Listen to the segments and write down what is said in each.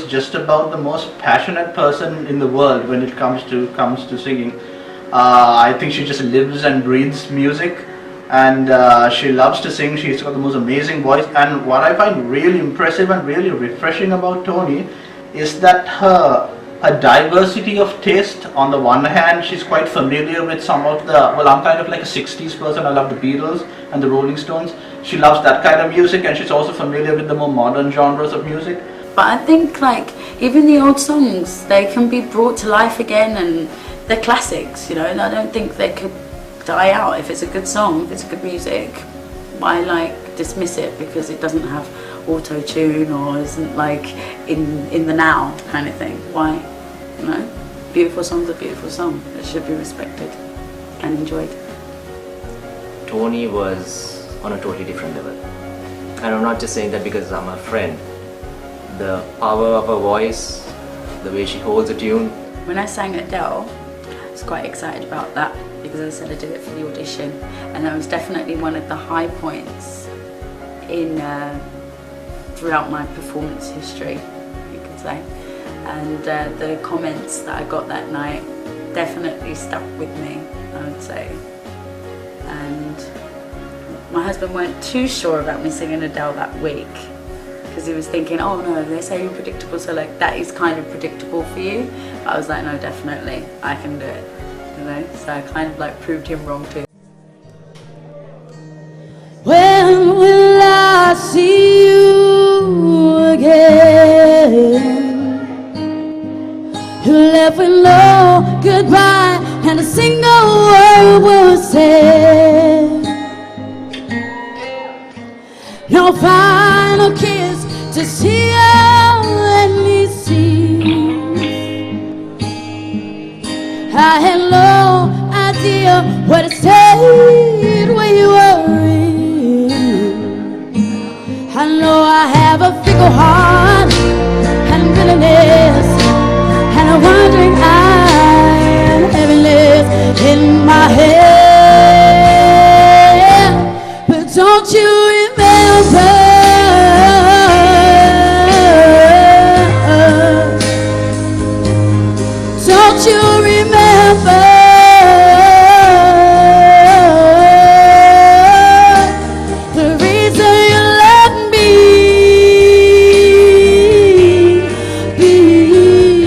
just about the most passionate person in the world when it comes to singing. I think she just lives and breathes music, and she loves to sing. She's got the most amazing voice, and what I find really impressive and really refreshing about Tony is that her diversity of taste. On the one hand, she's quite familiar with some of the, well, I'm kind of like a 60s person. I love the Beatles and the Rolling Stones. She loves that kind of music, and she's also familiar with the more modern genres of music. But I think like even the old songs, they can be brought to life again, and they're classics, you know, and I don't think they could die out. If it's a good song, if it's good music, why like dismiss it because it doesn't have auto-tune or isn't like in the now kind of thing? Why? You know, beautiful songs are beautiful songs. It should be respected and enjoyed. Tony was on a totally different level, and I'm not just saying that because I'm a friend. The power of her voice, the way she holds a tune. When I sang Adele, I was quite excited about that because I said I did it for the audition, and that was definitely one of the high points in throughout my performance history, you could say. And the comments that I got that night definitely stuck with me, I would say. And my husband weren't too sure about me singing Adele that week, because he was thinking, oh no, they say you're predictable, so like that is kind of predictable for you. But I was like, no, definitely, I can do it, you know. So I kind of like proved him wrong too. When will I see you again? You left with no goodbye, and a single word was said. No final kiss to seal any seas. I had no idea what it said when you were in. I know I have a fickle heart and bitterness, and a wandering eye and heaviness in my head. But don't you remember? Don't you remember the reason you let me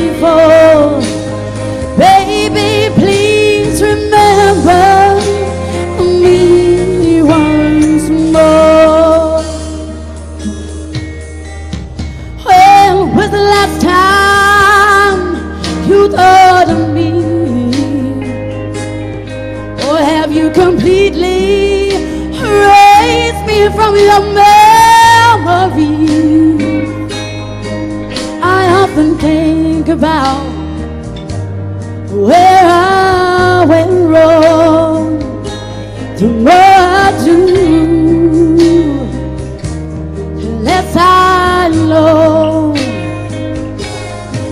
before? Baby, please remember me once more. When was the last time you thought of me? Or have you completely erased me from your memory? I often think about where I went wrong. The more I do, the less I know.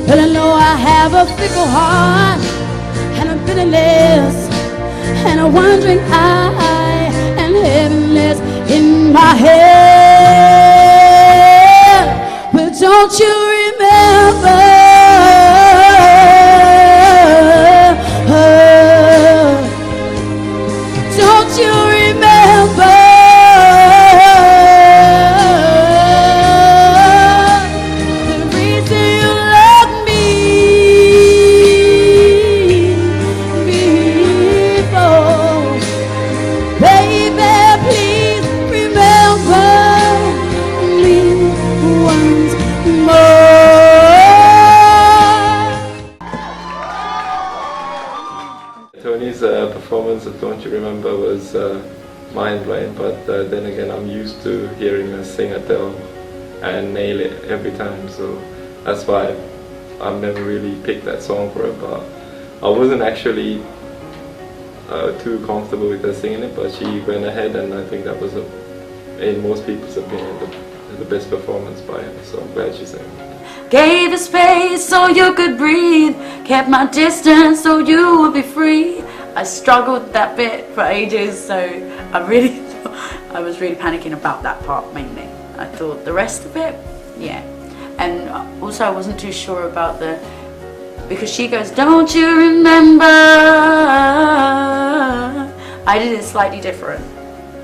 But I know I have a fickle heart and a bitterness and a wandering eye and heaviness in my head. But don't you remember? Don't you remember? Tony's performance of Don't You Remember was mind-blowing, but then again I'm used to hearing her sing Adele and nail it every time, so that's why I've never really picked that song for her. But I wasn't actually too comfortable with her singing it, but she went ahead, and I think that was, in most people's opinion, the best performance by her, so I'm glad she sang it. Gave you space so you could breathe, kept my distance so you would be free. I struggled with that bit for ages, so I was really panicking about that part mainly. I thought the rest of it, yeah. And also I wasn't too sure about because she goes, don't you remember? I did it slightly different.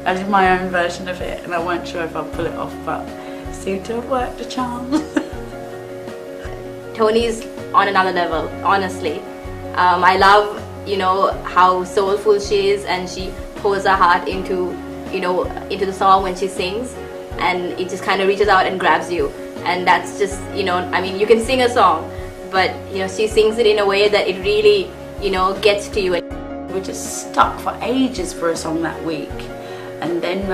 I did my own version of it, and I weren't sure if I'd pull it off, but it seemed to have worked a charm. Tony's on another level, honestly. I love, how soulful she is, and she pours her heart into the song when she sings, and it just kind of reaches out and grabs you. And that's just, you can sing a song, but she sings it in a way that it really, gets to you. We just stuck for ages for a song that week, and then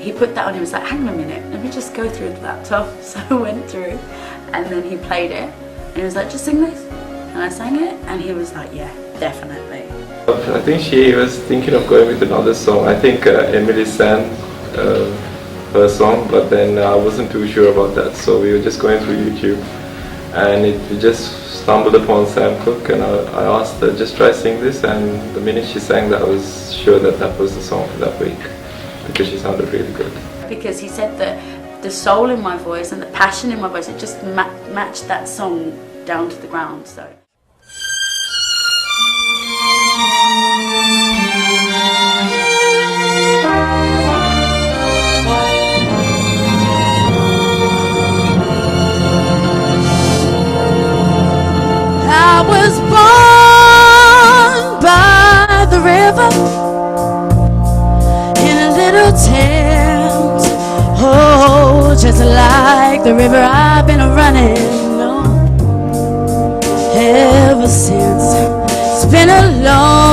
he put that on. He was like, hang on a minute, let me just go through the laptop. So I went through, and then he played it, and he was like, just sing this. And I sang it, and he was like, yeah, definitely. I think she was thinking of going with another song. I think Emily sang her song, but then I wasn't too sure about that. So we were just going through YouTube, and we just stumbled upon Sam Cooke, and I asked her, just try sing this, and the minute she sang that, I was sure that was the song for that week, because she sounded really good. Because he said that the soul in my voice and the passion in my voice, it just matched that song down to the ground. So. I was born by the river in a little tent. Oh, just like the river I've been running ever since. It's been a long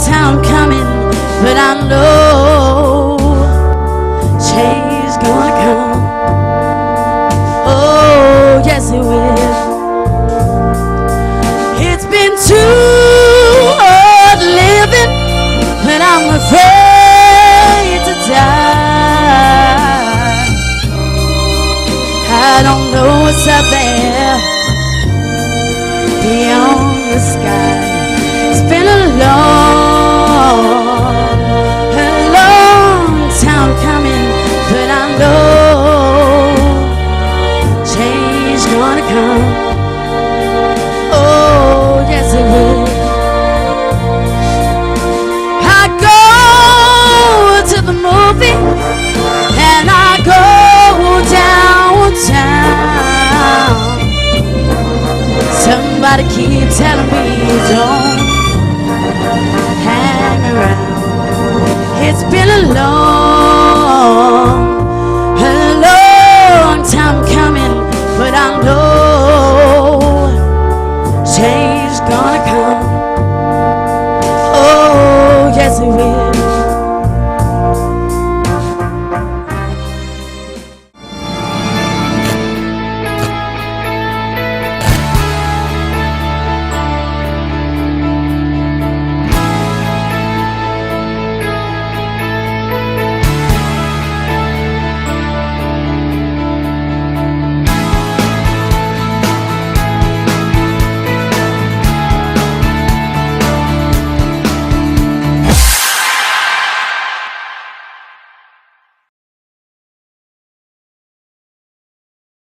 time coming, but I know change gonna come. Oh, yes it will. It's been too hard living, but I'm afraid to die. I don't know what's up there beyond the sky. It's been a long time coming, but I know change gonna come. Oh, yes it will. I go to the movie and I go downtown. Somebody keep telling me don't hang around. It's been a long